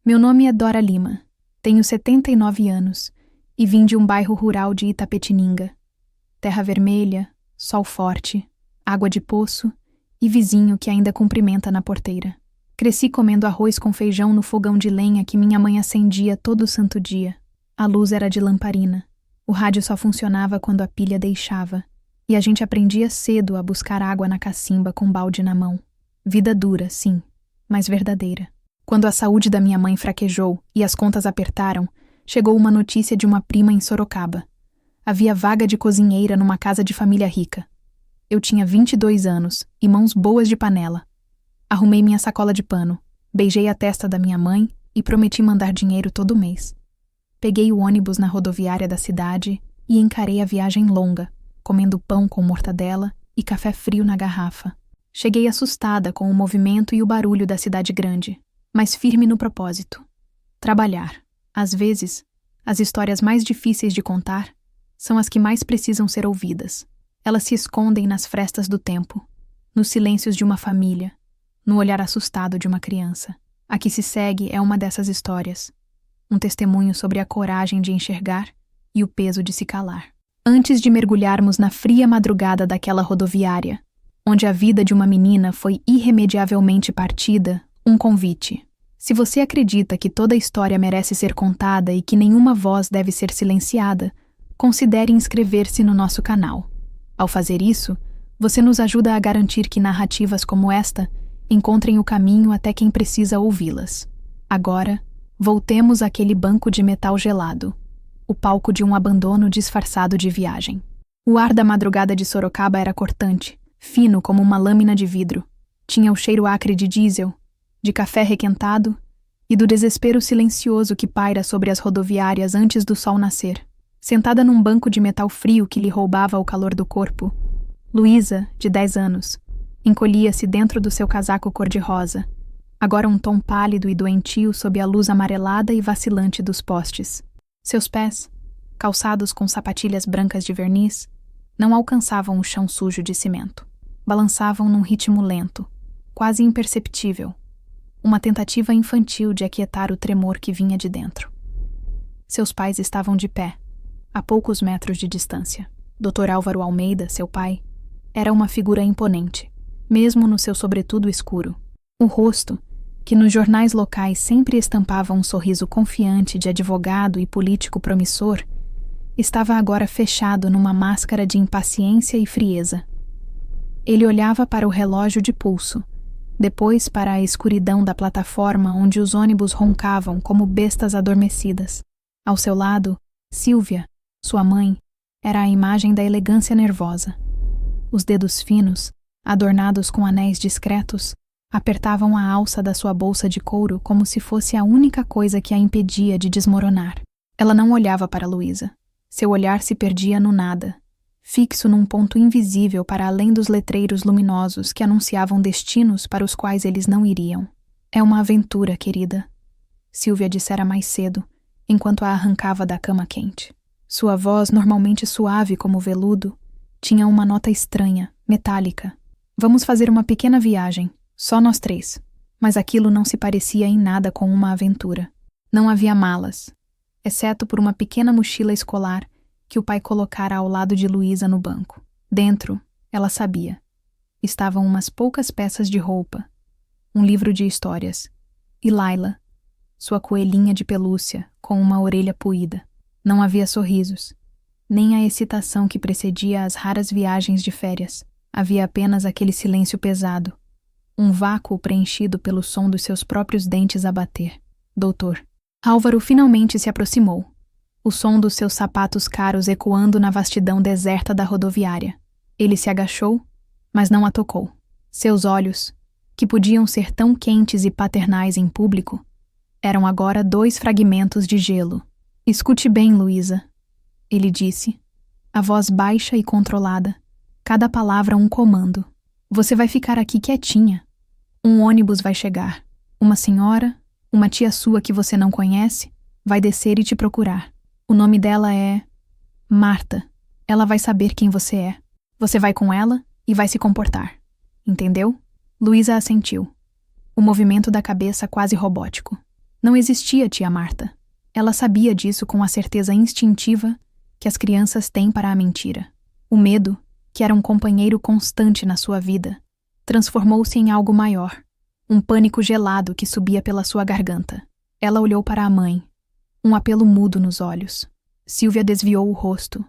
Meu nome é Dora Lima, tenho 79 anos e vim de um bairro rural de Itapetininga. Terra vermelha, sol forte, água de poço e vizinho que ainda cumprimenta na porteira. Cresci comendo arroz com feijão no fogão de lenha que minha mãe acendia todo santo dia. A luz era de lamparina. O rádio só funcionava quando a pilha deixava. E a gente aprendia cedo a buscar água na cacimba com balde na mão. Vida dura, sim, mas verdadeira. Quando a saúde da minha mãe fraquejou e as contas apertaram, chegou uma notícia de uma prima em Sorocaba. Havia vaga de cozinheira numa casa de família rica. Eu tinha 22 anos e mãos boas de panela. Arrumei minha sacola de pano, beijei a testa da minha mãe e prometi mandar dinheiro todo mês. Peguei o ônibus na rodoviária da cidade e encarei a viagem longa, comendo pão com mortadela e café frio na garrafa. Cheguei assustada com o movimento e o barulho da cidade grande, mas firme no propósito. Trabalhar. Às vezes, as histórias mais difíceis de contar são as que mais precisam ser ouvidas. Elas se escondem nas frestas do tempo, nos silêncios de uma família, no olhar assustado de uma criança. A que se segue é uma dessas histórias. Um testemunho sobre a coragem de enxergar e o peso de se calar. Antes de mergulharmos na fria madrugada daquela rodoviária, onde a vida de uma menina foi irremediavelmente partida, um convite. Se você acredita que toda história merece ser contada e que nenhuma voz deve ser silenciada, considere inscrever-se no nosso canal. Ao fazer isso, você nos ajuda a garantir que narrativas como esta encontrem o caminho até quem precisa ouvi-las. Agora, voltemos àquele banco de metal gelado, o palco de um abandono disfarçado de viagem. O ar da madrugada de Sorocaba era cortante, fino como uma lâmina de vidro. Tinha o cheiro acre de diesel, de café requentado e do desespero silencioso que paira sobre as rodoviárias antes do sol nascer. Sentada num banco de metal frio que lhe roubava o calor do corpo, Luísa, de 10 anos, encolhia-se dentro do seu casaco cor-de-rosa, agora um tom pálido e doentio sob a luz amarelada e vacilante dos postes. Seus pés, calçados com sapatilhas brancas de verniz, não alcançavam o chão sujo de cimento. Balançavam num ritmo lento, quase imperceptível, uma tentativa infantil de aquietar o tremor que vinha de dentro. Seus pais estavam de pé, a poucos metros de distância. Dr. Álvaro Almeida, seu pai, era uma figura imponente, mesmo no seu sobretudo escuro. O rosto, que nos jornais locais sempre estampava um sorriso confiante de advogado e político promissor, estava agora fechado numa máscara de impaciência e frieza. Ele olhava para o relógio de pulso, depois para a escuridão da plataforma onde os ônibus roncavam como bestas adormecidas. Ao seu lado, Sílvia, sua mãe, era a imagem da elegância nervosa. Os dedos finos, adornados com anéis discretos, apertavam a alça da sua bolsa de couro como se fosse a única coisa que a impedia de desmoronar. Ela não olhava para Luísa. Seu olhar se perdia no nada, fixo num ponto invisível para além dos letreiros luminosos que anunciavam destinos para os quais eles não iriam. É uma aventura, querida, Sílvia dissera mais cedo, enquanto a arrancava da cama quente. Sua voz, normalmente suave como veludo, tinha uma nota estranha, metálica. Vamos fazer uma pequena viagem. Só nós 3. Mas aquilo não se parecia em nada com uma aventura. Não havia malas, exceto por uma pequena mochila escolar que o pai colocara ao lado de Luísa no banco. Dentro, ela sabia, estavam umas poucas peças de roupa, um livro de histórias, e Laila, sua coelhinha de pelúcia com uma orelha puída. Não havia sorrisos, nem a excitação que precedia as raras viagens de férias. Havia apenas aquele silêncio pesado, um vácuo preenchido pelo som dos seus próprios dentes a bater. Doutor. Álvaro finalmente se aproximou, o som dos seus sapatos caros ecoando na vastidão deserta da rodoviária. Ele se agachou, mas não a tocou. Seus olhos, que podiam ser tão quentes e paternais em público, eram agora 2 fragmentos de gelo. Escute bem, Luísa, ele disse, a voz baixa e controlada, cada palavra um comando. Você vai ficar aqui quietinha. Um ônibus vai chegar. Uma senhora, uma tia sua que você não conhece, vai descer e te procurar. O nome dela é Marta. Ela vai saber quem você é. Você vai com ela e vai se comportar. Entendeu? Luísa assentiu. O movimento da cabeça quase robótico. Não existia tia Marta. Ela sabia disso com a certeza instintiva que as crianças têm para a mentira. O medo, que era um companheiro constante na sua vida, transformou-se em algo maior, um pânico gelado que subia pela sua garganta. Ela olhou para a mãe, um apelo mudo nos olhos. Sílvia desviou o rosto,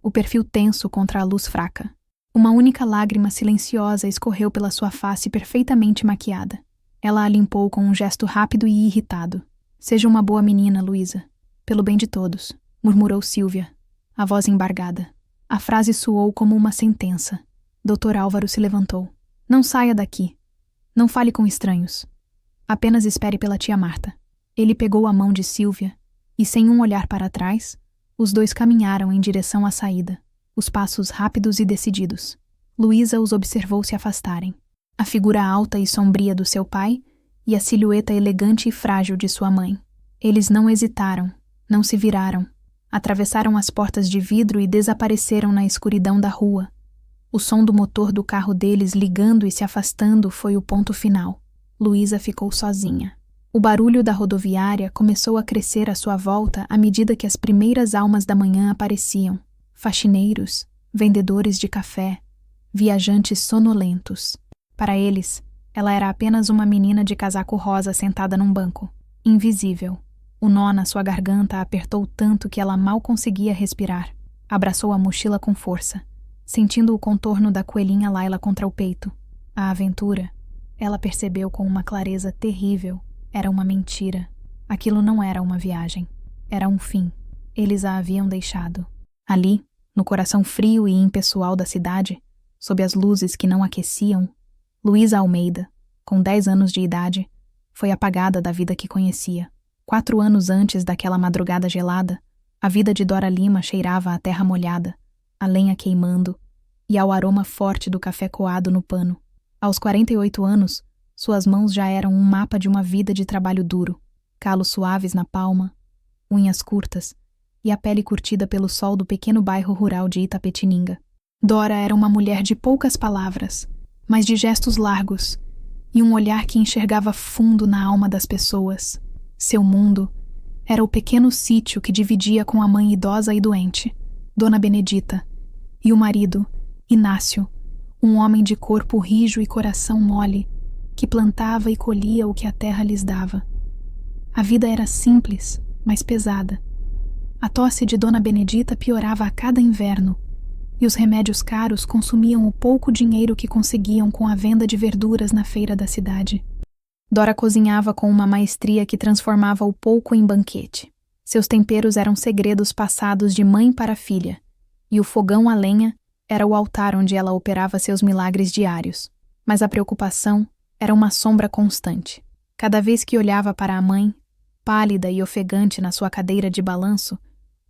o perfil tenso contra a luz fraca. Uma única lágrima silenciosa escorreu pela sua face perfeitamente maquiada. Ela a limpou com um gesto rápido e irritado. Seja uma boa menina, Luísa. Pelo bem de todos, murmurou Sílvia, a voz embargada. A frase soou como uma sentença. Dr. Álvaro se levantou. Não saia daqui. Não fale com estranhos. Apenas espere pela tia Marta. Ele pegou a mão de Sílvia e, sem um olhar para trás, os dois caminharam em direção à saída, os passos rápidos e decididos. Luísa os observou se afastarem. A figura alta e sombria do seu pai e a silhueta elegante e frágil de sua mãe. Eles não hesitaram, não se viraram. Atravessaram as portas de vidro e desapareceram na escuridão da rua. O som do motor do carro deles ligando e se afastando foi o ponto final. Luísa ficou sozinha. O barulho da rodoviária começou a crescer à sua volta à medida que as primeiras almas da manhã apareciam. Faxineiros, vendedores de café, viajantes sonolentos. Para eles, ela era apenas uma menina de casaco rosa sentada num banco, invisível. O nó na sua garganta a apertou tanto que ela mal conseguia respirar. Abraçou a mochila com força, sentindo o contorno da coelhinha Laila contra o peito. A aventura, ela percebeu com uma clareza terrível, era uma mentira. Aquilo não era uma viagem. Era um fim. Eles a haviam deixado. Ali, no coração frio e impessoal da cidade, sob as luzes que não aqueciam, Luísa Almeida, com 10 anos de idade, foi apagada da vida que conhecia. 4 anos antes daquela madrugada gelada, a vida de Dora Lima cheirava a terra molhada, a lenha queimando e ao aroma forte do café coado no pano. Aos 48 anos, suas mãos já eram um mapa de uma vida de trabalho duro, calos suaves na palma, unhas curtas e a pele curtida pelo sol do pequeno bairro rural de Itapetininga. Dora era uma mulher de poucas palavras, mas de gestos largos e um olhar que enxergava fundo na alma das pessoas. Seu mundo era o pequeno sítio que dividia com a mãe idosa e doente, Dona Benedita, e o marido, Inácio, um homem de corpo rijo e coração mole, que plantava e colhia o que a terra lhes dava. A vida era simples, mas pesada. A tosse de Dona Benedita piorava a cada inverno, e os remédios caros consumiam o pouco dinheiro que conseguiam com a venda de verduras na feira da cidade. Dora cozinhava com uma maestria que transformava o pouco em banquete. Seus temperos eram segredos passados de mãe para filha, e o fogão a lenha era o altar onde ela operava seus milagres diários. Mas a preocupação era uma sombra constante. Cada vez que olhava para a mãe, pálida e ofegante na sua cadeira de balanço,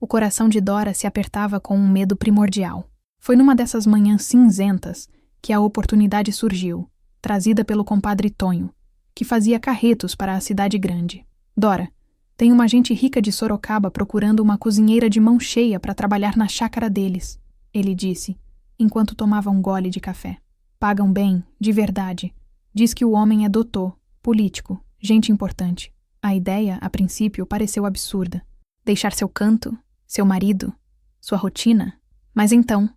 o coração de Dora se apertava com um medo primordial. Foi numa dessas manhãs cinzentas que a oportunidade surgiu, trazida pelo compadre Tonho, que fazia carretos para a cidade grande. Dora, tem uma gente rica de Sorocaba procurando uma cozinheira de mão cheia para trabalhar na chácara deles, ele disse, enquanto tomava um gole de café. Pagam bem, de verdade. Diz que o homem é doutor, político, gente importante. A ideia, a princípio, pareceu absurda. Deixar seu canto, seu marido, sua rotina. Mas então,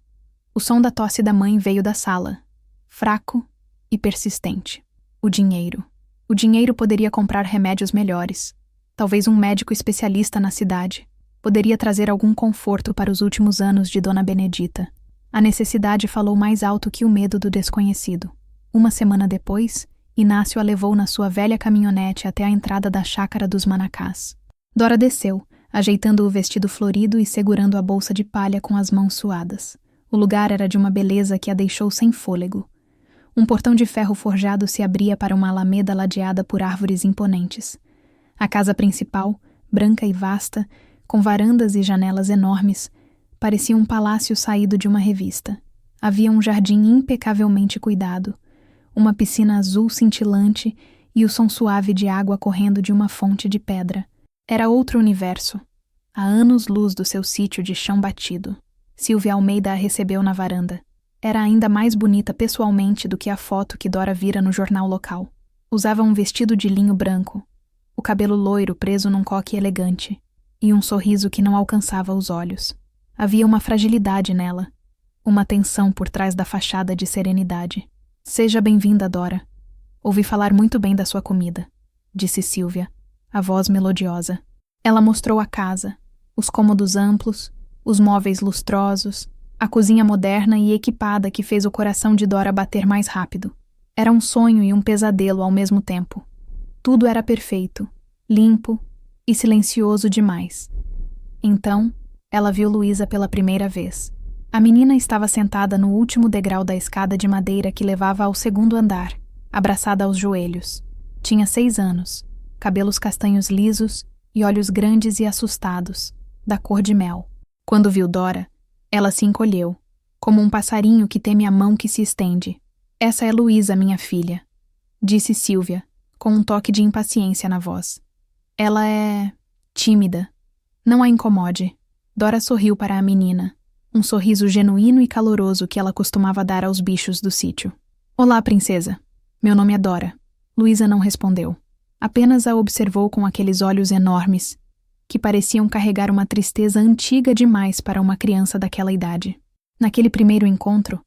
o som da tosse da mãe veio da sala, fraco e persistente. O dinheiro. O dinheiro poderia comprar remédios melhores. Talvez um médico especialista na cidade. Poderia trazer algum conforto para os últimos anos de Dona Benedita. A necessidade falou mais alto que o medo do desconhecido. Uma semana depois, Inácio a levou na sua velha caminhonete até a entrada da chácara dos Manacás. Dora desceu, ajeitando o vestido florido e segurando a bolsa de palha com as mãos suadas. O lugar era de uma beleza que a deixou sem fôlego. Um portão de ferro forjado se abria para uma alameda ladeada por árvores imponentes. A casa principal, branca e vasta, com varandas e janelas enormes, parecia um palácio saído de uma revista. Havia um jardim impecavelmente cuidado, uma piscina azul cintilante e o som suave de água correndo de uma fonte de pedra. Era outro universo, a anos-luz do seu sítio de chão batido. Sílvia Almeida a recebeu na varanda. Era ainda mais bonita pessoalmente do que a foto que Dora vira no jornal local. Usava um vestido de linho branco. O o cabelo loiro preso num coque elegante, e um sorriso que não alcançava os olhos. Havia uma fragilidade nela, uma tensão por trás da fachada de serenidade. Seja bem-vinda, Dora. Ouvi falar muito bem da sua comida, disse Sylvia, a voz melodiosa. Ela mostrou a casa, os cômodos amplos, os móveis lustrosos, a cozinha moderna e equipada que fez o coração de Dora bater mais rápido. Era um sonho e um pesadelo ao mesmo tempo. Tudo era perfeito, limpo e silencioso demais. Então, ela viu Luísa pela primeira vez. A menina estava sentada no último degrau da escada de madeira que levava ao segundo andar, abraçada aos joelhos. Tinha 6 anos, cabelos castanhos lisos e olhos grandes e assustados, da cor de mel. Quando viu Dora, ela se encolheu, como um passarinho que teme a mão que se estende. Essa é Luísa, minha filha, disse Sylvia, com um toque de impaciência na voz. Ela é tímida. Não a incomode. Dora sorriu para a menina, um sorriso genuíno e caloroso que ela costumava dar aos bichos do sítio. Olá, princesa. Meu nome é Dora. Luísa não respondeu. Apenas a observou com aqueles olhos enormes, que pareciam carregar uma tristeza antiga demais para uma criança daquela idade. Naquele primeiro encontro,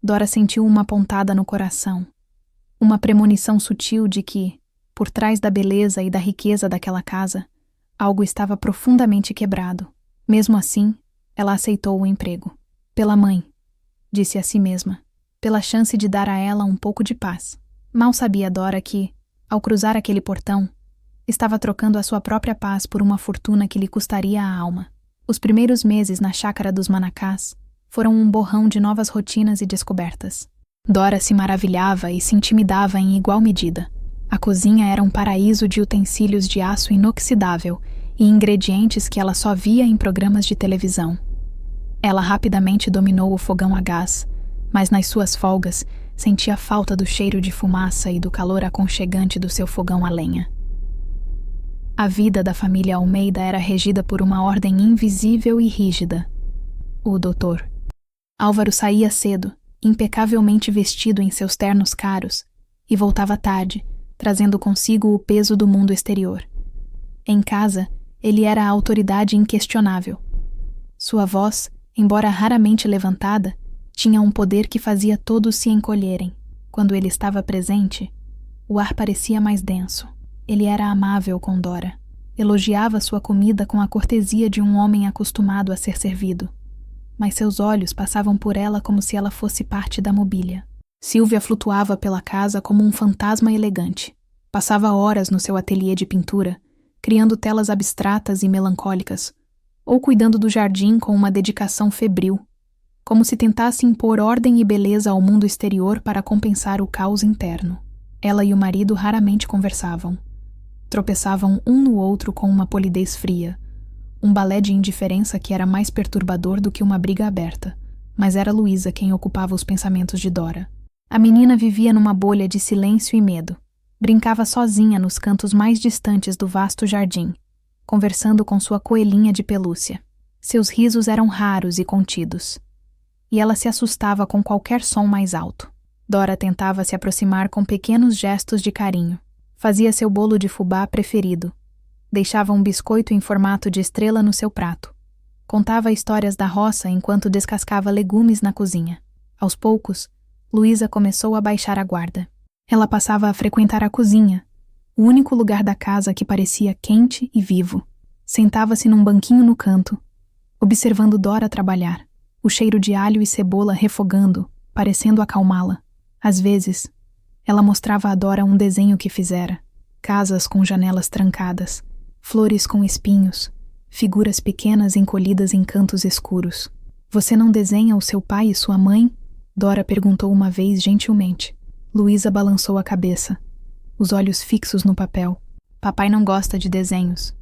Dora sentiu uma pontada no coração, uma premonição sutil de que, por trás da beleza e da riqueza daquela casa, algo estava profundamente quebrado. Mesmo assim, ela aceitou o emprego. Pela mãe, disse a si mesma, pela chance de dar a ela um pouco de paz. Mal sabia Dora que, ao cruzar aquele portão, estava trocando a sua própria paz por uma fortuna que lhe custaria a alma. Os primeiros meses na chácara dos Manacás foram um borrão de novas rotinas e descobertas. Dora se maravilhava e se intimidava em igual medida. A cozinha era um paraíso de utensílios de aço inoxidável e ingredientes que ela só via em programas de televisão. Ela rapidamente dominou o fogão a gás, mas nas suas folgas sentia falta do cheiro de fumaça e do calor aconchegante do seu fogão a lenha. A vida da família Almeida era regida por uma ordem invisível e rígida. O doutor. Álvaro saía cedo, impecavelmente vestido em seus ternos caros, e voltava tarde, trazendo consigo o peso do mundo exterior. Em casa, ele era a autoridade inquestionável. Sua voz, embora raramente levantada, tinha um poder que fazia todos se encolherem. Quando ele estava presente, o ar parecia mais denso. Ele era amável com Dora. Elogiava sua comida com a cortesia de um homem acostumado a ser servido. Mas seus olhos passavam por ela como se ela fosse parte da mobília. Sylvia flutuava pela casa como um fantasma elegante. Passava horas no seu ateliê de pintura, criando telas abstratas e melancólicas, ou cuidando do jardim com uma dedicação febril, como se tentasse impor ordem e beleza ao mundo exterior para compensar o caos interno. Ela e o marido raramente conversavam. Tropeçavam um no outro com uma polidez fria, um balé de indiferença que era mais perturbador do que uma briga aberta, mas era Luísa quem ocupava os pensamentos de Dora. A menina vivia numa bolha de silêncio e medo. Brincava sozinha nos cantos mais distantes do vasto jardim, conversando com sua coelhinha de pelúcia. Seus risos eram raros e contidos, e ela se assustava com qualquer som mais alto. Dora tentava se aproximar com pequenos gestos de carinho. Fazia seu bolo de fubá preferido. Deixava um biscoito em formato de estrela no seu prato. Contava histórias da roça enquanto descascava legumes na cozinha. Aos poucos, Luísa começou a baixar a guarda. Ela passava a frequentar a cozinha, o único lugar da casa que parecia quente e vivo. Sentava-se num banquinho no canto, observando Dora trabalhar, o cheiro de alho e cebola refogando, parecendo acalmá-la. Às vezes, ela mostrava a Dora um desenho que fizera: casas com janelas trancadas, flores com espinhos, figuras pequenas encolhidas em cantos escuros. Você não desenha o seu pai e sua mãe? Dora perguntou uma vez gentilmente. Luísa balançou a cabeça, os olhos fixos no papel. Papai não gosta de desenhos,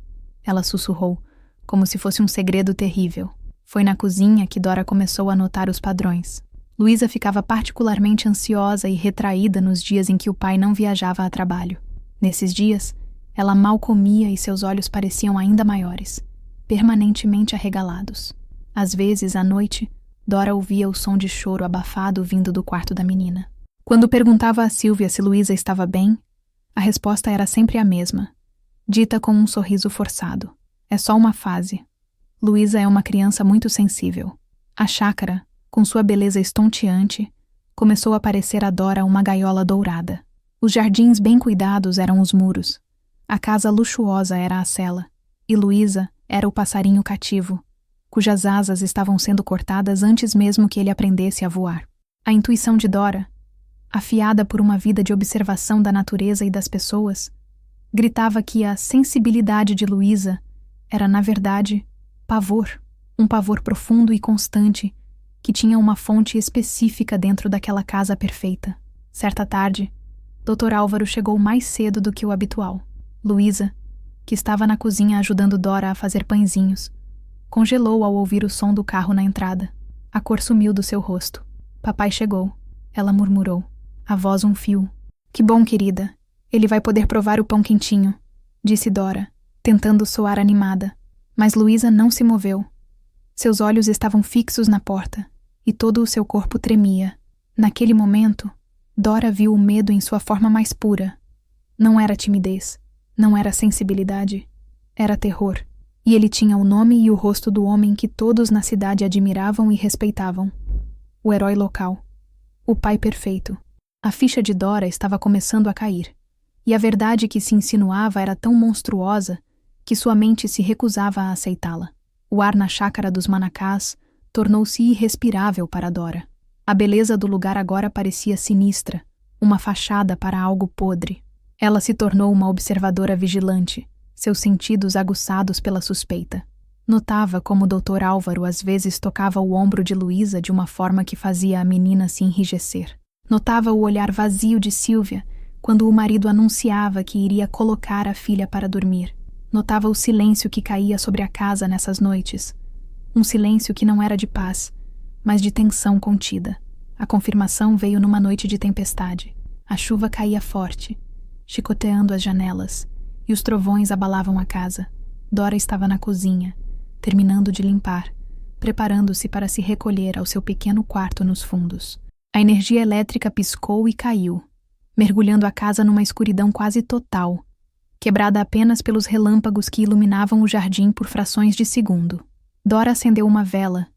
ela sussurrou, como se fosse um segredo terrível. Foi na cozinha que Dora começou a notar os padrões. Luísa ficava particularmente ansiosa e retraída nos dias em que o pai não viajava a trabalho. Nesses dias, ela mal comia e seus olhos pareciam ainda maiores, permanentemente arregalados. Às vezes, à noite, Dora ouvia o som de choro abafado vindo do quarto da menina. Quando perguntava a Sylvia se Luísa estava bem, a resposta era sempre a mesma. dita com um sorriso forçado. É só uma fase. Luísa é uma criança muito sensível. A chácara, com sua beleza estonteante, começou a parecer a Dora uma gaiola dourada. Os jardins bem cuidados eram os muros. A casa luxuosa era a cela. E Luísa era o passarinho cativo, cujas asas estavam sendo cortadas antes mesmo que ele aprendesse a voar. A intuição de Dora, afiada por uma vida de observação da natureza e das pessoas, gritava que a sensibilidade de Luísa era, na verdade, pavor, um pavor profundo e constante que tinha uma fonte específica dentro daquela casa perfeita. Certa tarde, Dr. Álvaro chegou mais cedo do que o habitual. Luísa, que estava na cozinha ajudando Dora a fazer pãezinhos, congelou ao ouvir o som do carro na entrada. A cor sumiu do seu rosto. Papai chegou. Ela murmurou. A voz um fio. Que bom, querida. Ele vai poder provar o pão quentinho, disse Dora, tentando soar animada. Mas Luísa não se moveu. Seus olhos estavam fixos na porta, e todo o seu corpo tremia. Naquele momento, Dora viu o medo em sua forma mais pura. Não era timidez, não era sensibilidade, era terror. E ele tinha o nome e o rosto do homem que todos na cidade admiravam e respeitavam. O herói local. O pai perfeito. A ficha de Dora estava começando a cair. E a verdade que se insinuava era tão monstruosa que sua mente se recusava a aceitá-la. O ar na chácara dos Manacás tornou-se irrespirável para Dora. A beleza do lugar agora parecia sinistra, uma fachada para algo podre. Ela se tornou uma observadora vigilante, seus sentidos aguçados pela suspeita. Notava como o Dr. Álvaro às vezes tocava o ombro de Luísa de uma forma que fazia a menina se enrijecer. Notava o olhar vazio de Sílvia quando o marido anunciava que iria colocar a filha para dormir. Notava o silêncio que caía sobre a casa nessas noites. Um silêncio que não era de paz, mas de tensão contida. A confirmação veio numa noite de tempestade. A chuva caía forte, chicoteando as janelas, e os trovões abalavam a casa. Dora estava na cozinha, terminando de limpar, preparando-se para se recolher ao seu pequeno quarto nos fundos. A energia elétrica piscou e caiu, mergulhando a casa numa escuridão quase total, quebrada apenas pelos relâmpagos que iluminavam o jardim por frações de segundo. Dora acendeu uma vela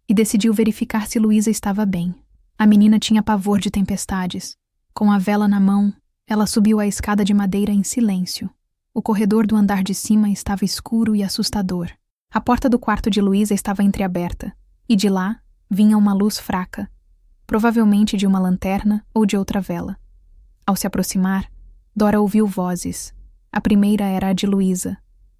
e decidiu verificar se Luísa estava bem. A menina tinha pavor de tempestades. Com a vela na mão, ela subiu a escada de madeira em silêncio. O corredor do andar de cima estava escuro e assustador. A porta do quarto de Luísa estava entreaberta, e de lá vinha uma luz fraca, provavelmente de uma lanterna ou de outra vela. Ao se aproximar, Dora ouviu vozes. A primeira era a de Luísa,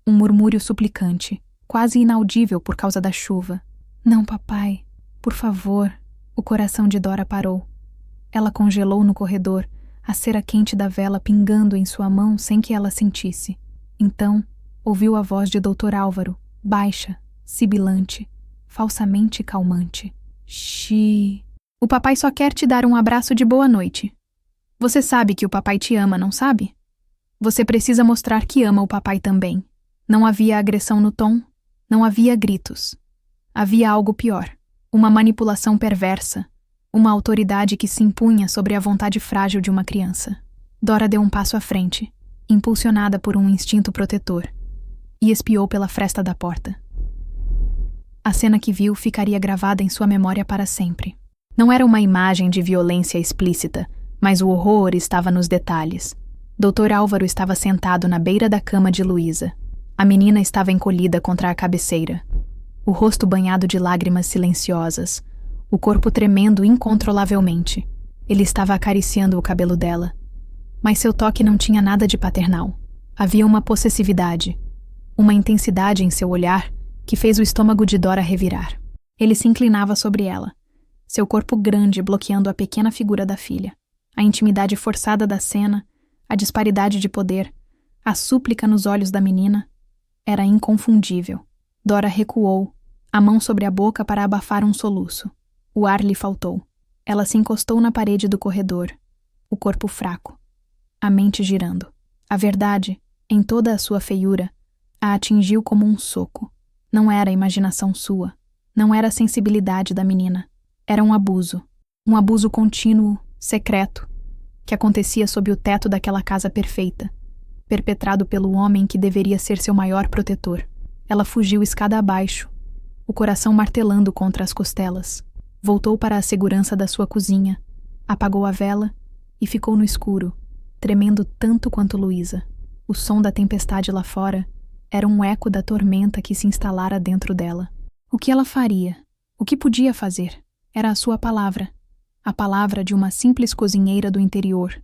um murmúrio suplicante, quase inaudível por causa da chuva. Não, papai, por favor. O coração de Dora parou. Ela congelou no corredor, a cera quente da vela pingando em sua mão sem que ela sentisse. Então, ouviu a voz de Dr. Álvaro, baixa, sibilante, falsamente calmante. Xi. O papai só quer te dar um abraço de boa noite. Você sabe que o papai te ama, não sabe? Você precisa mostrar que ama o papai também. Não havia agressão no tom, não havia gritos. Havia algo pior, uma manipulação perversa, uma autoridade que se impunha sobre a vontade frágil de uma criança. Dora deu um passo à frente, impulsionada por um instinto protetor, e espiou pela fresta da porta. A cena que viu ficaria gravada em sua memória para sempre. Não era uma imagem de violência explícita, mas o horror estava nos detalhes. Dr. Álvaro estava sentado na beira da cama de Luísa. A menina estava encolhida contra a cabeceira, o rosto banhado de lágrimas silenciosas, o corpo tremendo incontrolavelmente. Ele estava acariciando o cabelo dela. Mas seu toque não tinha nada de paternal. Havia uma possessividade, uma intensidade em seu olhar que fez o estômago de Dora revirar. Ele se inclinava sobre ela, seu corpo grande bloqueando a pequena figura da filha. A intimidade forçada da cena, a disparidade de poder, a súplica nos olhos da menina, era inconfundível. Dora recuou, a mão sobre a boca para abafar um soluço. O ar lhe faltou. Ela se encostou na parede do corredor, o corpo fraco, a mente girando. A verdade, em toda a sua feiura, a atingiu como um soco. Não era a imaginação sua, não era a sensibilidade da menina. Era um abuso contínuo, secreto, que acontecia sob o teto daquela casa perfeita, perpetrado pelo homem que deveria ser seu maior protetor. Ela fugiu escada abaixo, o coração martelando contra as costelas. Voltou para a segurança da sua cozinha, apagou a vela e ficou no escuro, tremendo tanto quanto Luísa. O som da tempestade lá fora era um eco da tormenta que se instalara dentro dela. O que ela faria? O que podia fazer? Era a sua palavra. A palavra de uma simples cozinheira do interior,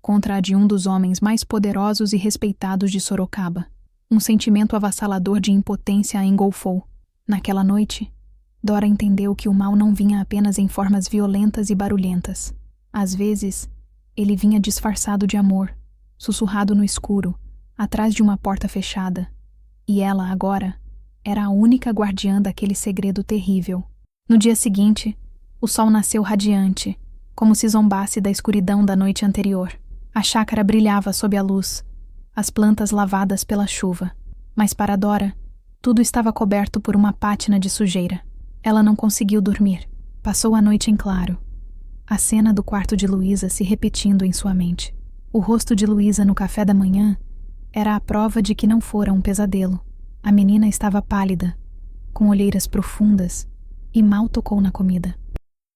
contra a de um dos homens mais poderosos e respeitados de Sorocaba. Um sentimento avassalador de impotência a engolfou. Naquela noite, Dora entendeu que o mal não vinha apenas em formas violentas e barulhentas. Às vezes, ele vinha disfarçado de amor, sussurrado no escuro, atrás de uma porta fechada. E ela, agora, era a única guardiã daquele segredo terrível. No dia seguinte, o sol nasceu radiante, como se zombasse da escuridão da noite anterior. A chácara brilhava sob a luz, as plantas lavadas pela chuva. Mas para Dora, tudo estava coberto por uma pátina de sujeira. Ela não conseguiu dormir. Passou a noite em claro. A cena do quarto de Luísa se repetindo em sua mente. O rosto de Luísa no café da manhã era a prova de que não fora um pesadelo. A menina estava pálida, com olheiras profundas, e mal tocou na comida.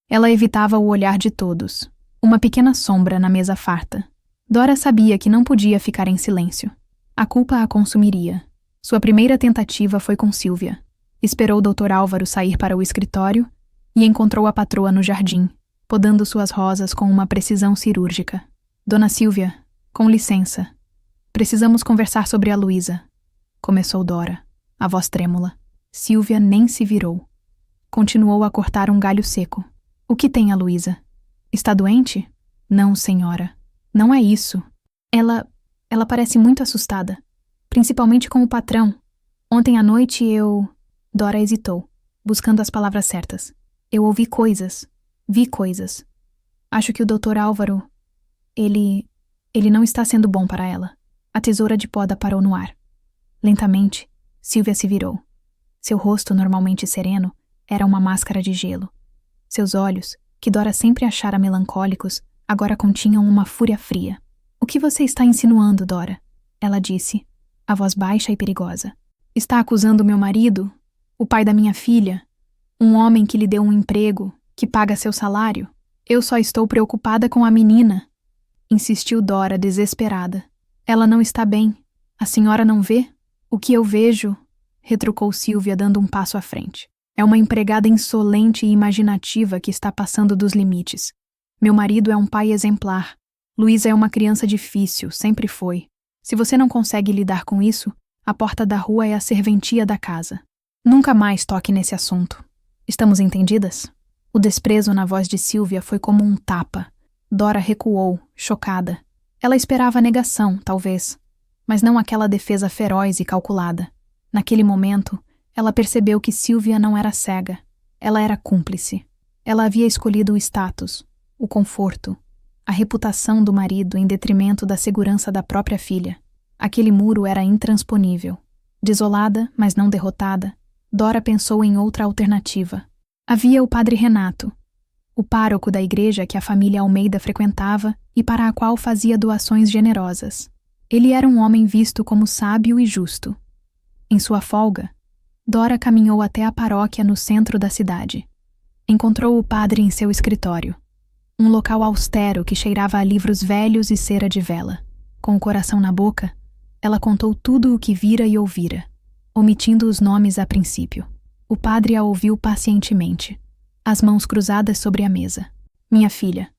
Ela evitava o olhar de todos. Uma pequena sombra na mesa farta. Dora sabia que não podia ficar em silêncio. A culpa a consumiria. Sua primeira tentativa foi com Sílvia. Esperou o Dr. Álvaro sair para o escritório e encontrou a patroa no jardim, podando suas rosas com uma precisão cirúrgica. Dona Sílvia, com licença. Precisamos conversar sobre a Luísa, começou Dora, a voz trêmula. Sílvia nem se virou. Continuou a cortar um galho seco. O que tem a Luísa? Está doente? Não, senhora. Não é isso. Ela parece muito assustada. Principalmente com o patrão. Ontem à noite eu... Dora hesitou, buscando as palavras certas. Eu ouvi coisas. Vi coisas. Acho que o Dr. Álvaro... Ele não está sendo bom para ela. A tesoura de poda parou no ar. Lentamente, Sílvia se virou. Seu rosto, normalmente sereno, era uma máscara de gelo. Seus olhos, que Dora sempre achara melancólicos, agora continham uma fúria fria. O que você está insinuando, Dora? Ela disse, a voz baixa e perigosa. Está acusando meu marido, o pai da minha filha, um homem que lhe deu um emprego, que paga seu salário? Eu só estou preocupada com a menina, insistiu Dora, desesperada. Ela não está bem. A senhora não vê? O que eu vejo, retrucou Sílvia, dando um passo à frente. É uma empregada insolente e imaginativa que está passando dos limites. Meu marido é um pai exemplar. Luísa é uma criança difícil, sempre foi. Se você não consegue lidar com isso, a porta da rua é a serventia da casa. Nunca mais toque nesse assunto. Estamos entendidas? O desprezo na voz de Sílvia foi como um tapa. Dora recuou, chocada. Ela esperava a negação, talvez, mas não aquela defesa feroz e calculada. Naquele momento, ela percebeu que Sílvia não era cega. Ela era cúmplice. Ela havia escolhido o status, o conforto, a reputação do marido em detrimento da segurança da própria filha. Aquele muro era intransponível. Desolada, mas não derrotada, Dora pensou em outra alternativa. Havia o padre Renato, o pároco da igreja que a família Almeida frequentava e para a qual fazia doações generosas. Ele era um homem visto como sábio e justo. Em sua folga, Dora caminhou até a paróquia no centro da cidade. Encontrou o padre em seu escritório, um local austero que cheirava a livros velhos e cera de vela. Com o coração na boca, ela contou tudo o que vira e ouvira, omitindo os nomes a princípio. O padre a ouviu pacientemente, as mãos cruzadas sobre a mesa. Minha filha,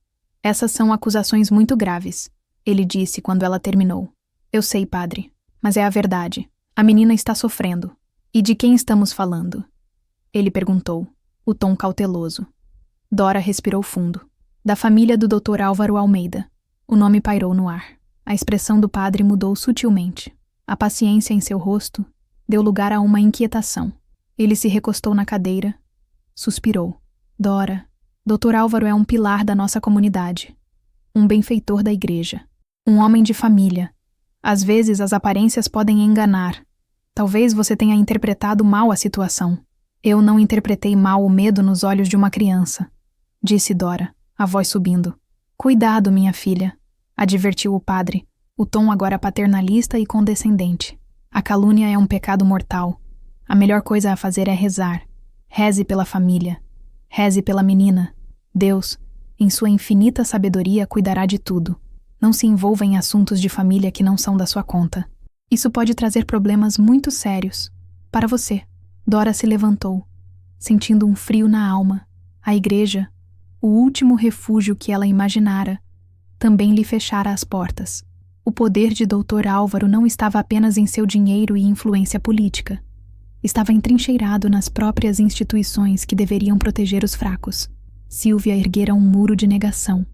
essas são acusações muito graves, ele disse quando ela terminou. Eu sei, padre, mas é a verdade. A menina está sofrendo. E de quem estamos falando? Ele perguntou, o tom cauteloso. Dora respirou fundo. Da família do Dr. Álvaro Almeida. O nome pairou no ar. A expressão do padre mudou sutilmente. A paciência em seu rosto deu lugar a uma inquietação. Ele se recostou na cadeira, suspirou. Dora, Dr. Álvaro é um pilar da nossa comunidade. Um benfeitor da igreja. Um homem de família. Às vezes as aparências podem enganar. Talvez você tenha interpretado mal a situação. Eu não interpretei mal o medo nos olhos de uma criança, disse Dora, a voz subindo. Cuidado, minha filha, advertiu o padre, o tom agora paternalista e condescendente. A calúnia é um pecado mortal. A melhor coisa a fazer é rezar. Reze pela família. Reze pela menina. Deus, em sua infinita sabedoria, cuidará de tudo. Não se envolva em assuntos de família que não são da sua conta. Isso pode trazer problemas muito sérios. Para você. Dora se levantou, sentindo um frio na alma. A igreja, o último refúgio que ela imaginara, também lhe fechara as portas. O poder de Dr. Álvaro não estava apenas em seu dinheiro e influência política. Estava entrincheirado nas próprias instituições que deveriam proteger os fracos. Sílvia erguera um muro de negação.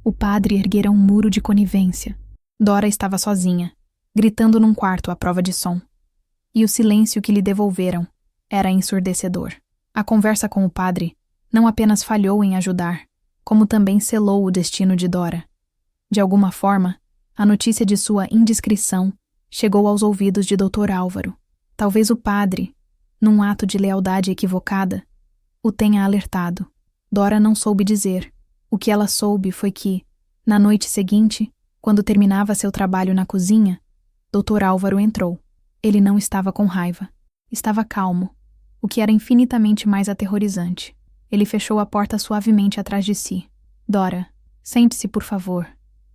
O padre erguera um muro de conivência. Dora estava sozinha, gritando num quarto à prova de som. E o silêncio que lhe devolveram era ensurdecedor. A conversa com o padre não apenas falhou em ajudar, como também selou o destino de Dora. De alguma forma, a notícia de sua indiscrição chegou aos ouvidos de Dr. Álvaro. Talvez o padre, num ato de lealdade equivocada, o tenha alertado. Dora não soube dizer. O que ela soube foi que, na noite seguinte, quando terminava seu trabalho na cozinha, Dr. Álvaro entrou. Ele não estava com raiva. Estava calmo, o que era infinitamente mais aterrorizante. Ele fechou a porta suavemente atrás de si. Dora, sente-se, por favor.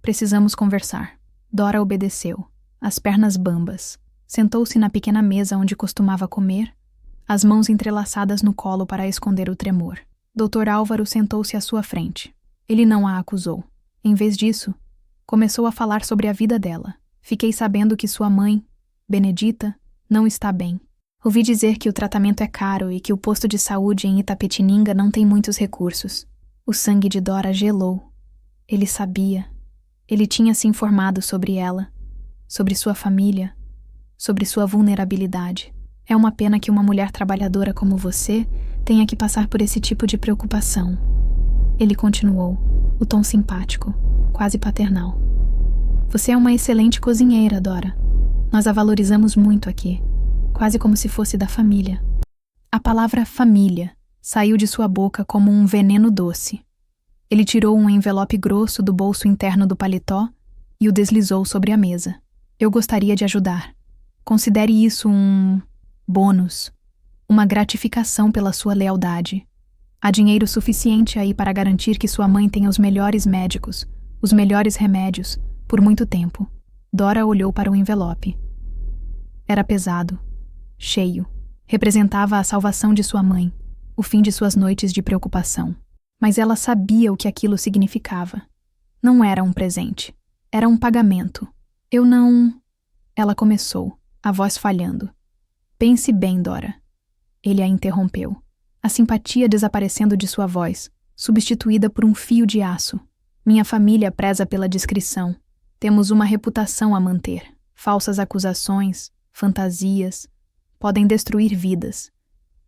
Precisamos conversar. Dora obedeceu, as pernas bambas. Sentou-se na pequena mesa onde costumava comer, as mãos entrelaçadas no colo para esconder o tremor. Dr. Álvaro sentou-se à sua frente. Ele não a acusou. Em vez disso, começou a falar sobre a vida dela. Fiquei sabendo que sua mãe, Benedita, não está bem. Ouvi dizer que o tratamento é caro e que o posto de saúde em Itapetininga não tem muitos recursos. O sangue de Dora gelou. Ele sabia. Ele tinha se informado sobre ela, sobre sua família, sobre sua vulnerabilidade. É uma pena que uma mulher trabalhadora como você tenha que passar por esse tipo de preocupação. Ele continuou, o tom simpático, quase paternal. Você é uma excelente cozinheira, Dora. Nós a valorizamos muito aqui, quase como se fosse da família. A palavra família saiu de sua boca como um veneno doce. Ele tirou um envelope grosso do bolso interno do paletó e o deslizou sobre a mesa. Eu gostaria de ajudar. Considere isso um bônus, uma gratificação pela sua lealdade. Há dinheiro suficiente aí para garantir que sua mãe tenha os melhores médicos, os melhores remédios, por muito tempo. Dora olhou para o envelope. Era pesado, cheio. Representava a salvação de sua mãe, o fim de suas noites de preocupação. Mas ela sabia o que aquilo significava. Não era um presente. Era um pagamento. Eu não... Ela começou, a voz falhando. Pense bem, Dora. Ele a interrompeu. A simpatia desaparecendo de sua voz, substituída por um fio de aço. Minha família preza pela discrição. Temos uma reputação a manter. Falsas acusações, fantasias, podem destruir vidas.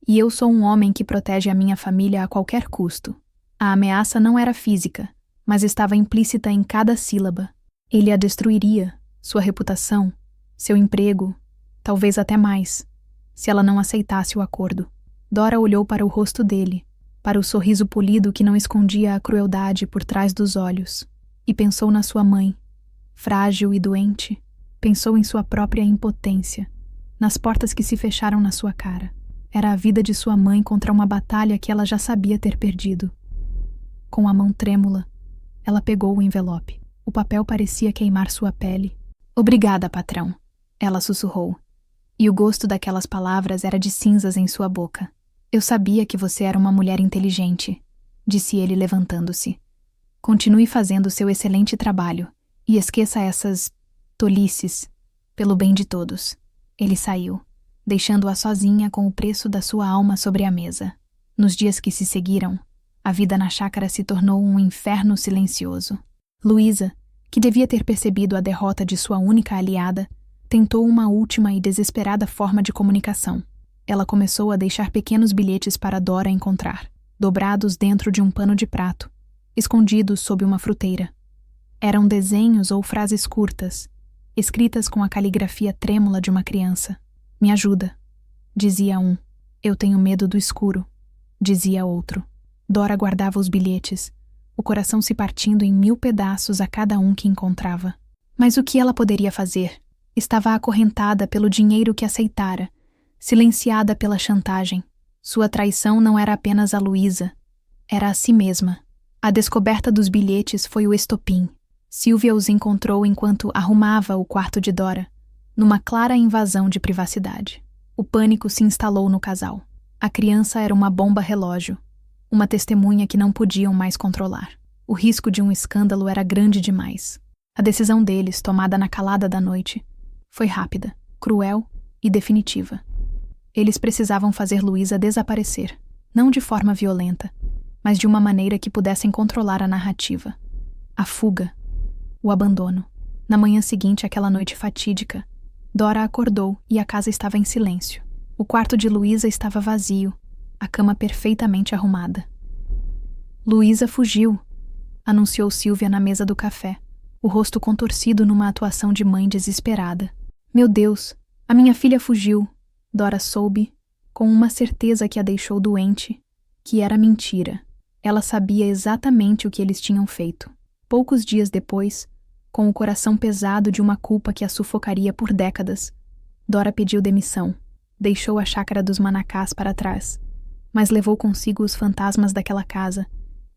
E eu sou um homem que protege a minha família a qualquer custo. A ameaça não era física, mas estava implícita em cada sílaba. Ele a destruiria, sua reputação, seu emprego, talvez até mais, se ela não aceitasse o acordo. Dora olhou para o rosto dele, para o sorriso polido que não escondia a crueldade por trás dos olhos, e pensou na sua mãe, frágil e doente. Pensou em sua própria impotência, nas portas que se fecharam na sua cara. Era a vida de sua mãe contra uma batalha que ela já sabia ter perdido. Com a mão trêmula, ela pegou o envelope. O papel parecia queimar sua pele. Obrigada, patrão, ela sussurrou. E o gosto daquelas palavras era de cinzas em sua boca. Eu sabia que você era uma mulher inteligente, disse ele levantando-se. Continue fazendo seu excelente trabalho e esqueça essas tolices, pelo bem de todos. Ele saiu, deixando-a sozinha com o preço da sua alma sobre a mesa. Nos dias que se seguiram, a vida na chácara se tornou um inferno silencioso. Luísa, que devia ter percebido a derrota de sua única aliada, tentou uma última e desesperada forma de comunicação. Ela começou a deixar pequenos bilhetes para Dora encontrar, dobrados dentro de um pano de prato, escondidos sob uma fruteira. Eram desenhos ou frases curtas, escritas com a caligrafia trêmula de uma criança. Me ajuda, dizia um. Eu tenho medo do escuro, dizia outro. Dora guardava os bilhetes, o coração se partindo em 1000 pedaços a cada um que encontrava. Mas o que ela poderia fazer? Estava acorrentada pelo dinheiro que aceitara, silenciada pela chantagem. Sua traição não era apenas a Luísa, era a si mesma. A descoberta dos bilhetes foi o estopim. Sylvia os encontrou enquanto arrumava o quarto de Dora, numa clara invasão de privacidade. O pânico se instalou no casal. A criança era uma bomba relógio, uma testemunha que não podiam mais controlar. O risco de um escândalo era grande demais. A decisão deles, tomada na calada da noite, foi rápida, cruel e definitiva. Eles precisavam fazer Luísa desaparecer, não de forma violenta, mas de uma maneira que pudessem controlar a narrativa. A fuga, o abandono. Na manhã seguinte àquela noite fatídica, Dora acordou e a casa estava em silêncio. O quarto de Luísa estava vazio, a cama perfeitamente arrumada. Luísa fugiu, anunciou Sylvia na mesa do café, o rosto contorcido numa atuação de mãe desesperada. Meu Deus, a minha filha fugiu. Dora soube, com uma certeza que a deixou doente, que era mentira. Ela sabia exatamente o que eles tinham feito. Poucos dias depois, com o coração pesado de uma culpa que a sufocaria por décadas, Dora pediu demissão. Deixou a chácara dos Manacás para trás, mas levou consigo os fantasmas daquela casa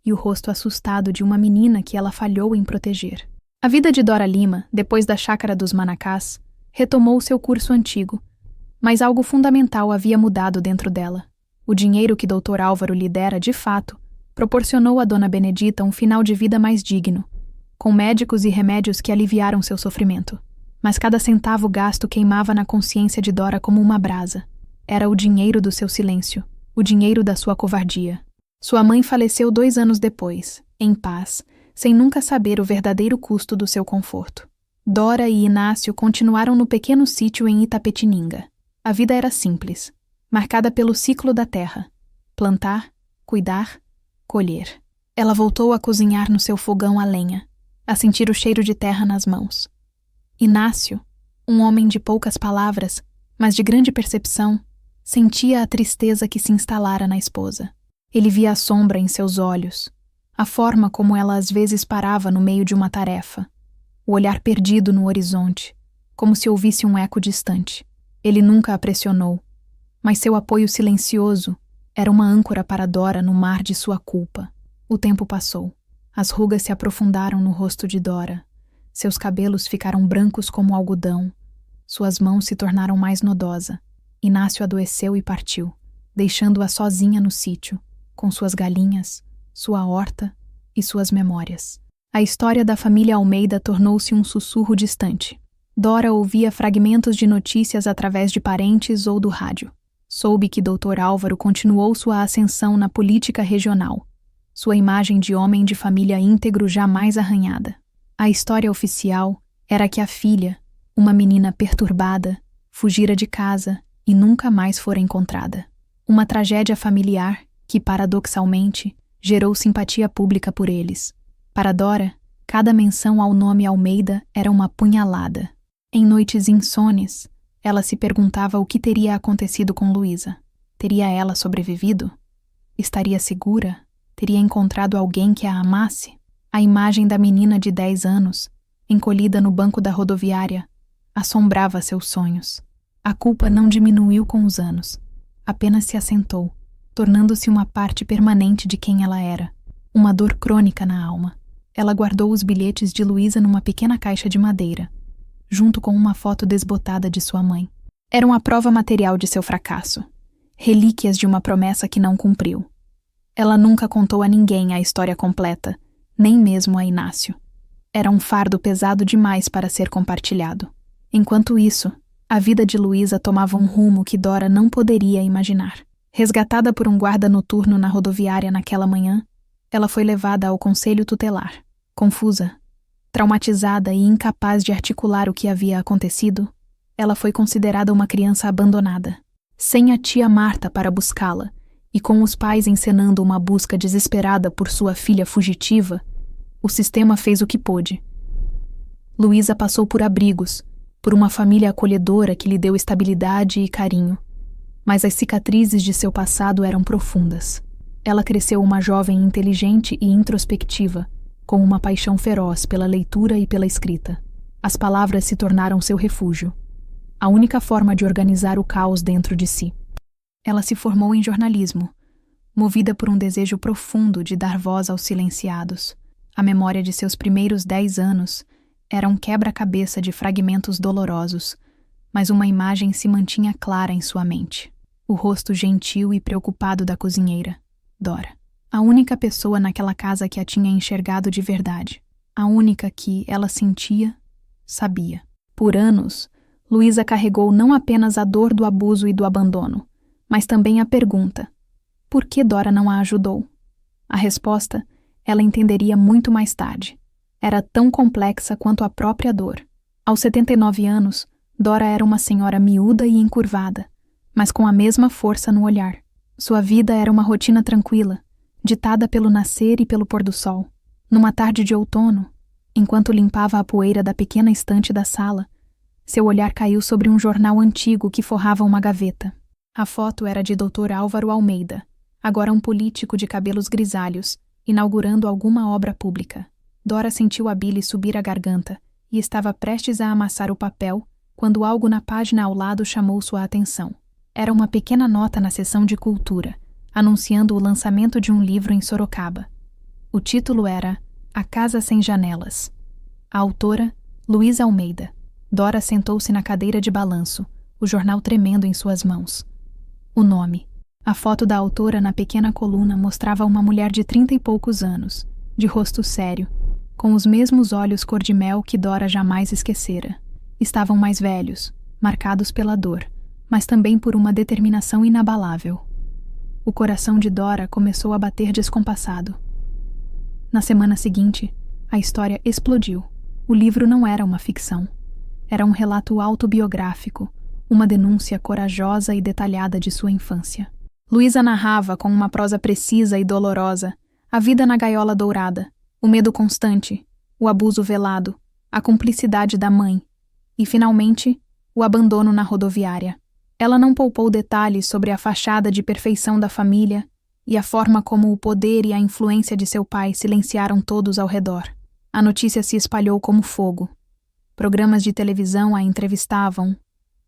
e o rosto assustado de uma menina que ela falhou em proteger. A vida de Dora Lima, depois da chácara dos Manacás, retomou seu curso antigo, mas algo fundamental havia mudado dentro dela. O dinheiro que Dr. Álvaro lhe dera, de fato, proporcionou a Dona Benedita um final de vida mais digno, com médicos e remédios que aliviaram seu sofrimento. Mas cada centavo gasto queimava na consciência de Dora como uma brasa. Era o dinheiro do seu silêncio, o dinheiro da sua covardia. Sua mãe faleceu 2 anos depois, em paz, sem nunca saber o verdadeiro custo do seu conforto. Dora e Inácio continuaram no pequeno sítio em Itapetininga. A vida era simples, marcada pelo ciclo da terra: plantar, cuidar, colher. Ela voltou a cozinhar no seu fogão a lenha, a sentir o cheiro de terra nas mãos. Inácio, um homem de poucas palavras, mas de grande percepção, sentia a tristeza que se instalara na esposa. Ele via a sombra em seus olhos, a forma como ela às vezes parava no meio de uma tarefa, o olhar perdido no horizonte, como se ouvisse um eco distante. Ele nunca a pressionou, mas seu apoio silencioso era uma âncora para Dora no mar de sua culpa. O tempo passou. As rugas se aprofundaram no rosto de Dora. Seus cabelos ficaram brancos como algodão. Suas mãos se tornaram mais nodosa. Inácio adoeceu e partiu, deixando-a sozinha no sítio, com suas galinhas, sua horta e suas memórias. A história da família Almeida tornou-se um sussurro distante. Dora ouvia fragmentos de notícias através de parentes ou do rádio. Soube que Dr. Álvaro continuou sua ascensão na política regional, sua imagem de homem de família íntegro jamais arranhada. A história oficial era que a filha, uma menina perturbada, fugira de casa e nunca mais fora encontrada. Uma tragédia familiar que, paradoxalmente, gerou simpatia pública por eles. Para Dora, cada menção ao nome Almeida era uma punhalada. Em noites insones, ela se perguntava o que teria acontecido com Luísa. Teria ela sobrevivido? Estaria segura? Teria encontrado alguém que a amasse? A imagem da menina de 10 anos, encolhida no banco da rodoviária, assombrava seus sonhos. A culpa não diminuiu com os anos, apenas se assentou, tornando-se uma parte permanente de quem ela era, uma dor crônica na alma. Ela guardou os bilhetes de Luísa numa pequena caixa de madeira, junto com uma foto desbotada de sua mãe. Eram a prova material de seu fracasso, relíquias de uma promessa que não cumpriu. Ela nunca contou a ninguém a história completa, nem mesmo a Inácio. Era um fardo pesado demais para ser compartilhado. Enquanto isso, a vida de Luísa tomava um rumo que Dora não poderia imaginar. Resgatada por um guarda noturno na rodoviária naquela manhã, ela foi levada ao conselho tutelar. Confusa, traumatizada e incapaz de articular o que havia acontecido, ela foi considerada uma criança abandonada. Sem a tia Marta para buscá-la, e com os pais encenando uma busca desesperada por sua filha fugitiva, o sistema fez o que pôde. Luísa passou por abrigos, por uma família acolhedora que lhe deu estabilidade e carinho, mas as cicatrizes de seu passado eram profundas. Ela cresceu uma jovem inteligente e introspectiva, com uma paixão feroz pela leitura e pela escrita. As palavras se tornaram seu refúgio, a única forma de organizar o caos dentro de si. Ela se formou em jornalismo, movida por um desejo profundo de dar voz aos silenciados. A memória de seus primeiros 10 anos era um quebra-cabeça de fragmentos dolorosos, mas uma imagem se mantinha clara em sua mente. O rosto gentil e preocupado da cozinheira, Dora. A única pessoa naquela casa que a tinha enxergado de verdade. A única que ela sentia, sabia. Por anos, Luísa carregou não apenas a dor do abuso e do abandono, mas também a pergunta: por que Dora não a ajudou? A resposta ela entenderia muito mais tarde. Era tão complexa quanto a própria dor. Aos 79 anos, Dora era uma senhora miúda e encurvada, mas com a mesma força no olhar. Sua vida era uma rotina tranquila, ditada pelo nascer e pelo pôr do sol. Numa tarde de outono, enquanto limpava a poeira da pequena estante da sala, seu olhar caiu sobre um jornal antigo que forrava uma gaveta. A foto era de Dr. Álvaro Almeida, agora um político de cabelos grisalhos, inaugurando alguma obra pública. Dora sentiu a bile subir à garganta e estava prestes a amassar o papel quando algo na página ao lado chamou sua atenção. Era uma pequena nota na seção de cultura, anunciando o lançamento de um livro em Sorocaba. O título era A Casa Sem Janelas. A autora, Luísa Almeida. Dora sentou-se na cadeira de balanço, o jornal tremendo em suas mãos. O nome. A foto da autora na pequena coluna mostrava uma mulher de 30 e poucos anos, de rosto sério, com os mesmos olhos cor-de-mel que Dora jamais esquecera. Estavam mais velhos, marcados pela dor, mas também por uma determinação inabalável. O coração de Dora começou a bater descompassado. Na semana seguinte, a história explodiu. O livro não era uma ficção. Era um relato autobiográfico, uma denúncia corajosa e detalhada de sua infância. Luísa narrava com uma prosa precisa e dolorosa a vida na gaiola dourada, o medo constante, o abuso velado, a cumplicidade da mãe e, finalmente, o abandono na rodoviária. Ela não poupou detalhes sobre a fachada de perfeição da família e a forma como o poder e a influência de seu pai silenciaram todos ao redor. A notícia se espalhou como fogo. Programas de televisão a entrevistavam,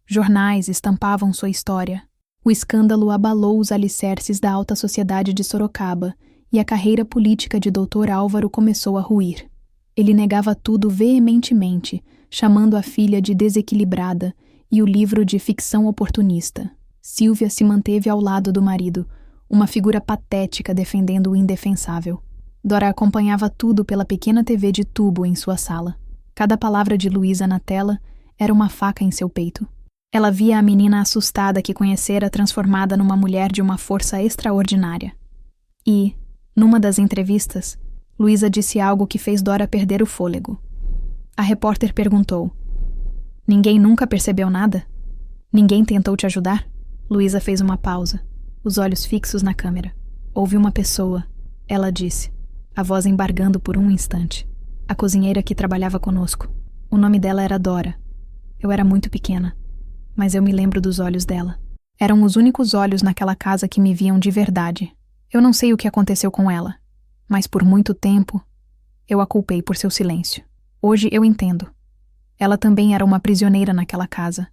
jornais estampavam sua história. O escândalo abalou os alicerces da alta sociedade de Sorocaba e a carreira política de Dr. Álvaro começou a ruir. Ele negava tudo veementemente, chamando a filha de desequilibrada e o livro de ficção oportunista. Sílvia se manteve ao lado do marido, uma figura patética defendendo o indefensável. Dora acompanhava tudo pela pequena TV de tubo em sua sala. Cada palavra de Luísa na tela era uma faca em seu peito. Ela via a menina assustada que conhecera transformada numa mulher de uma força extraordinária. E, numa das entrevistas, Luísa disse algo que fez Dora perder o fôlego. A repórter perguntou: "Ninguém nunca percebeu nada? Ninguém tentou te ajudar?" Luísa fez uma pausa, os olhos fixos na câmera. "Houve uma pessoa", ela disse, a voz embargando por um instante. "A cozinheira que trabalhava conosco. O nome dela era Dora. Eu era muito pequena, mas eu me lembro dos olhos dela. Eram os únicos olhos naquela casa que me viam de verdade. Eu não sei o que aconteceu com ela, mas por muito tempo eu a culpei por seu silêncio. Hoje eu entendo. Ela também era uma prisioneira naquela casa,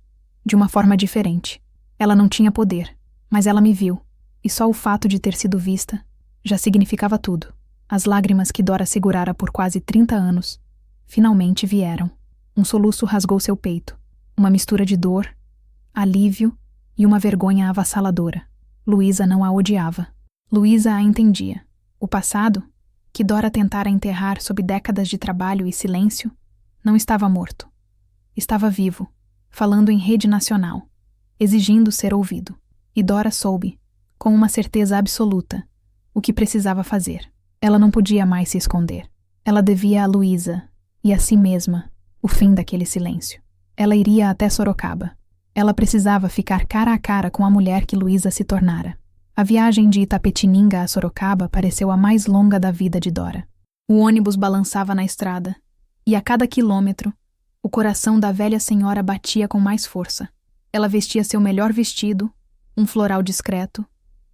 de uma forma diferente. Ela não tinha poder, mas ela me viu, e só o fato de ter sido vista já significava tudo." As lágrimas que Dora segurara por quase 30 anos finalmente vieram. Um soluço rasgou seu peito, uma mistura de dor, alívio e uma vergonha avassaladora. Luísa não a odiava. Luísa a entendia. O passado, que Dora tentara enterrar sob décadas de trabalho e silêncio, não estava morto. Estava vivo, falando em rede nacional, exigindo ser ouvido. E Dora soube, com uma certeza absoluta, o que precisava fazer. Ela não podia mais se esconder. Ela devia a Luísa e a si mesma o fim daquele silêncio. Ela iria até Sorocaba. Ela precisava ficar cara a cara com a mulher que Luísa se tornara. A viagem de Itapetininga a Sorocaba pareceu a mais longa da vida de Dora. O ônibus balançava na estrada, e a cada quilômetro, o coração da velha senhora batia com mais força. Ela vestia seu melhor vestido, um floral discreto,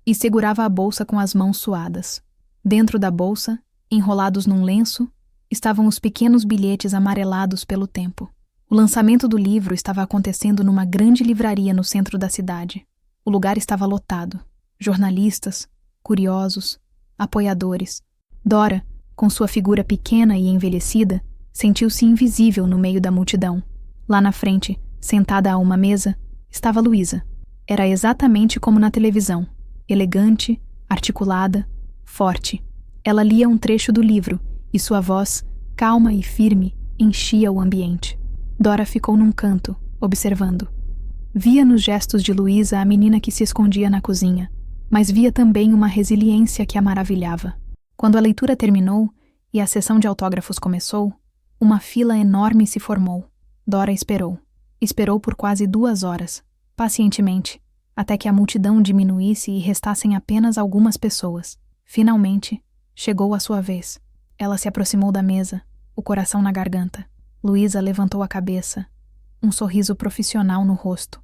e segurava a bolsa com as mãos suadas. Dentro da bolsa, enrolados num lenço, estavam os pequenos bilhetes amarelados pelo tempo. O lançamento do livro estava acontecendo numa grande livraria no centro da cidade. O lugar estava lotado. Jornalistas, curiosos, apoiadores. Dora, com sua figura pequena e envelhecida, sentiu-se invisível no meio da multidão. Lá na frente, sentada a uma mesa, estava Luísa. Era exatamente como na televisão. Elegante, articulada, forte. Ela lia um trecho do livro e sua voz, calma e firme, enchia o ambiente. Dora ficou num canto, observando. Via nos gestos de Luísa a menina que se escondia na cozinha, mas via também uma resiliência que a maravilhava. Quando a leitura terminou e a sessão de autógrafos começou, uma fila enorme se formou. Dora esperou. Esperou por quase 2 horas, pacientemente, até que a multidão diminuísse e restassem apenas algumas pessoas. Finalmente, chegou a sua vez. Ela se aproximou da mesa, o coração na garganta. Luísa levantou a cabeça, um sorriso profissional no rosto,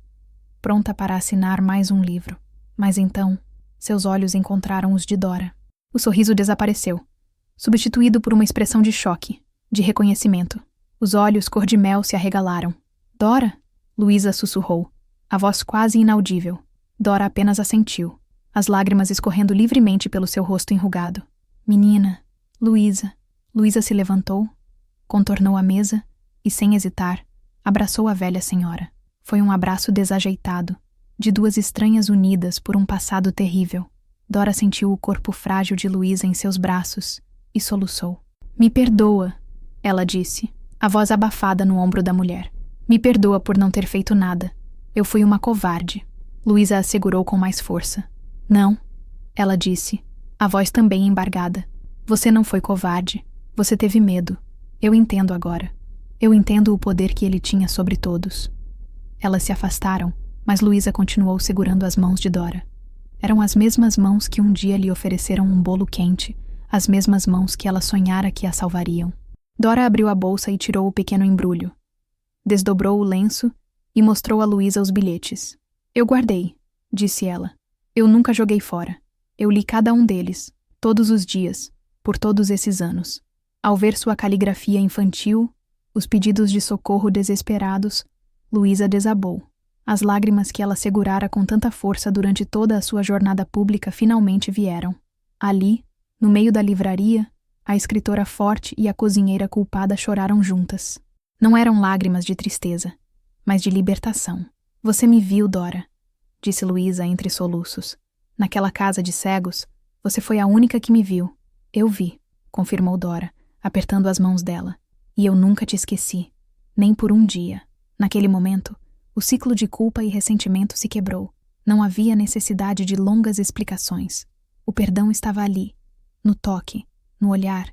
pronta para assinar mais um livro. Mas então, seus olhos encontraram os de Dora. O sorriso desapareceu, substituído por uma expressão de choque, de reconhecimento. Os olhos cor-de-mel se arregalaram. Dora? Luísa sussurrou, a voz quase inaudível. Dora apenas assentiu, as lágrimas escorrendo livremente pelo seu rosto enrugado. Menina, Luísa. Luísa se levantou, contornou a mesa e, sem hesitar, abraçou a velha senhora. Foi um abraço desajeitado, de 2 estranhas unidas por um passado terrível. Dora sentiu o corpo frágil de Luísa em seus braços e soluçou. Me perdoa, ela disse, a voz abafada no ombro da mulher. Me perdoa por não ter feito nada. Eu fui uma covarde. Luísa assegurou com mais força. Não, ela disse, a voz também embargada. Você não foi covarde. Você teve medo. Eu entendo agora. Eu entendo o poder que ele tinha sobre todos. Elas se afastaram, mas Luísa continuou segurando as mãos de Dora. Eram as mesmas mãos que um dia lhe ofereceram um bolo quente, as mesmas mãos que ela sonhara que a salvariam. Dora abriu a bolsa e tirou o pequeno embrulho. Desdobrou o lenço e mostrou a Luísa os bilhetes. Eu guardei, disse ela. Eu nunca joguei fora. Eu li cada um deles, todos os dias, por todos esses anos. Ao ver sua caligrafia infantil, os pedidos de socorro desesperados, Luísa desabou. As lágrimas que ela segurara com tanta força durante toda a sua jornada pública finalmente vieram. Ali, no meio da livraria, a escritora forte e a cozinheira culpada choraram juntas. Não eram lágrimas de tristeza, mas de libertação. Você me viu, Dora, disse Luísa entre soluços. Naquela casa de cegos, você foi a única que me viu. Eu vi, confirmou Dora, apertando as mãos dela. E eu nunca te esqueci, nem por um dia. Naquele momento, o ciclo de culpa e ressentimento se quebrou. Não havia necessidade de longas explicações. O perdão estava ali, no toque, no olhar,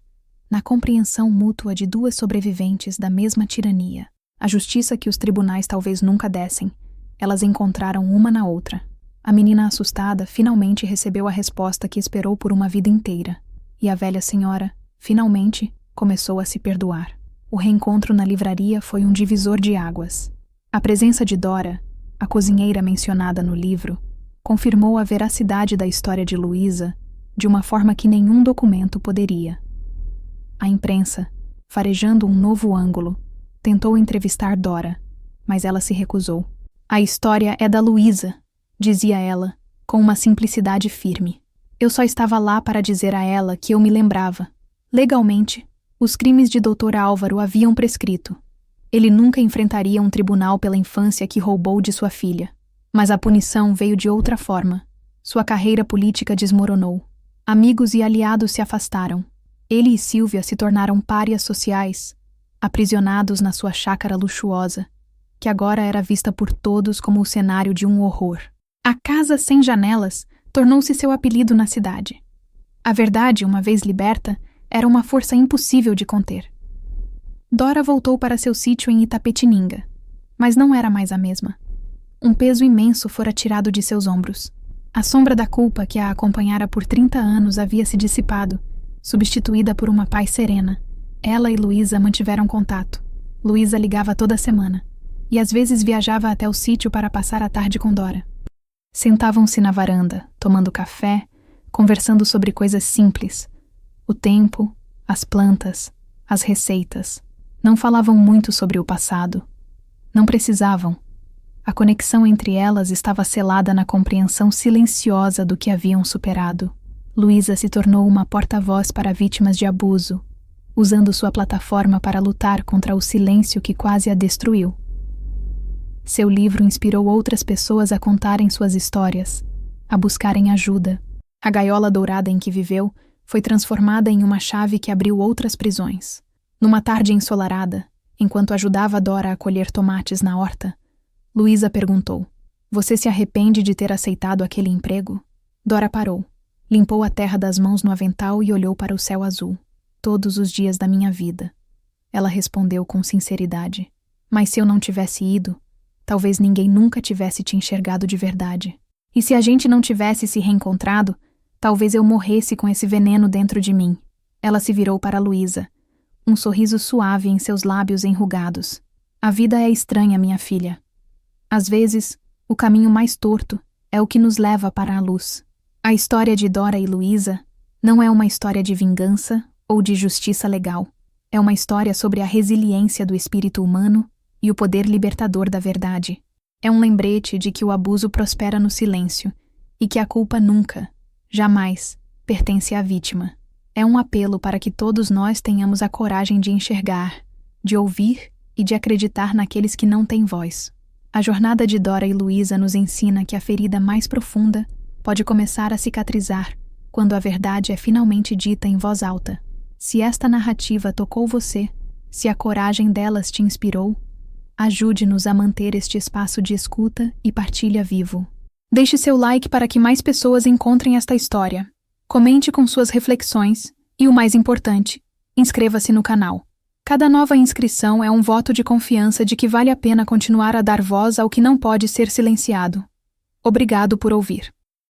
na compreensão mútua de 2 sobreviventes da mesma tirania. A justiça que os tribunais talvez nunca dessem, elas encontraram uma na outra. A menina assustada finalmente recebeu a resposta que esperou por uma vida inteira. E a velha senhora, finalmente, começou a se perdoar. O reencontro na livraria foi um divisor de águas. A presença de Dora, a cozinheira mencionada no livro, confirmou a veracidade da história de Luísa de uma forma que nenhum documento poderia. A imprensa, farejando um novo ângulo, tentou entrevistar Dora, mas ela se recusou. A história é da Luísa, dizia ela, com uma simplicidade firme. Eu só estava lá para dizer a ela que eu me lembrava. Legalmente, os crimes de Dr. Álvaro haviam prescrito. Ele nunca enfrentaria um tribunal pela infância que roubou de sua filha. Mas a punição veio de outra forma. Sua carreira política desmoronou. Amigos e aliados se afastaram. Ele e Silvia se tornaram párias sociais, aprisionados na sua chácara luxuosa, que agora era vista por todos como o cenário de um horror. A Casa Sem Janelas tornou-se seu apelido na cidade. A verdade, uma vez liberta, era uma força impossível de conter. Dora voltou para seu sítio em Itapetininga, mas não era mais a mesma. Um peso imenso fora tirado de seus ombros. A sombra da culpa que a acompanhara por 30 anos havia se dissipado, substituída por uma paz serena. Ela e Luísa mantiveram contato. Luísa ligava toda semana, e às vezes viajava até o sítio para passar a tarde com Dora. Sentavam-se na varanda, tomando café, conversando sobre coisas simples. O tempo, as plantas, as receitas. Não falavam muito sobre o passado, Não precisavam. A conexão entre elas estava selada na compreensão silenciosa do que haviam superado. Luísa se tornou uma porta-voz para vítimas de abuso, usando sua plataforma para lutar contra o silêncio que quase a destruiu. Seu livro inspirou outras pessoas a contarem suas histórias, a buscarem ajuda. A gaiola dourada em que viveu foi transformada em uma chave que abriu outras prisões. Numa tarde ensolarada, enquanto ajudava Dora a colher tomates na horta, Luísa perguntou: "Você se arrepende de ter aceitado aquele emprego?" Dora parou, limpou a terra das mãos no avental e olhou para o céu azul. "Todos os dias da minha vida." Ela respondeu com sinceridade. "Mas se eu não tivesse ido, talvez ninguém nunca tivesse te enxergado de verdade. E se a gente não tivesse se reencontrado, talvez eu morresse com esse veneno dentro de mim." Ela se virou para Luísa, um sorriso suave em seus lábios enrugados. "A vida é estranha, minha filha. Às vezes, o caminho mais torto é o que nos leva para a luz." A história de Dora e Luísa não é uma história de vingança ou de justiça legal. É uma história sobre a resiliência do espírito humano e o poder libertador da verdade. É um lembrete de que o abuso prospera no silêncio e que a culpa nunca, jamais, pertence à vítima. É um apelo para que todos nós tenhamos a coragem de enxergar, de ouvir e de acreditar naqueles que não têm voz. A jornada de Dora e Luísa nos ensina que a ferida mais profunda pode começar a cicatrizar quando a verdade é finalmente dita em voz alta. Se esta narrativa tocou você, se a coragem delas te inspirou, ajude-nos a manter este espaço de escuta e partilha vivo. Deixe seu like para que mais pessoas encontrem esta história. Comente com suas reflexões e, o mais importante, inscreva-se no canal. Cada nova inscrição é um voto de confiança de que vale a pena continuar a dar voz ao que não pode ser silenciado. Obrigado por ouvir.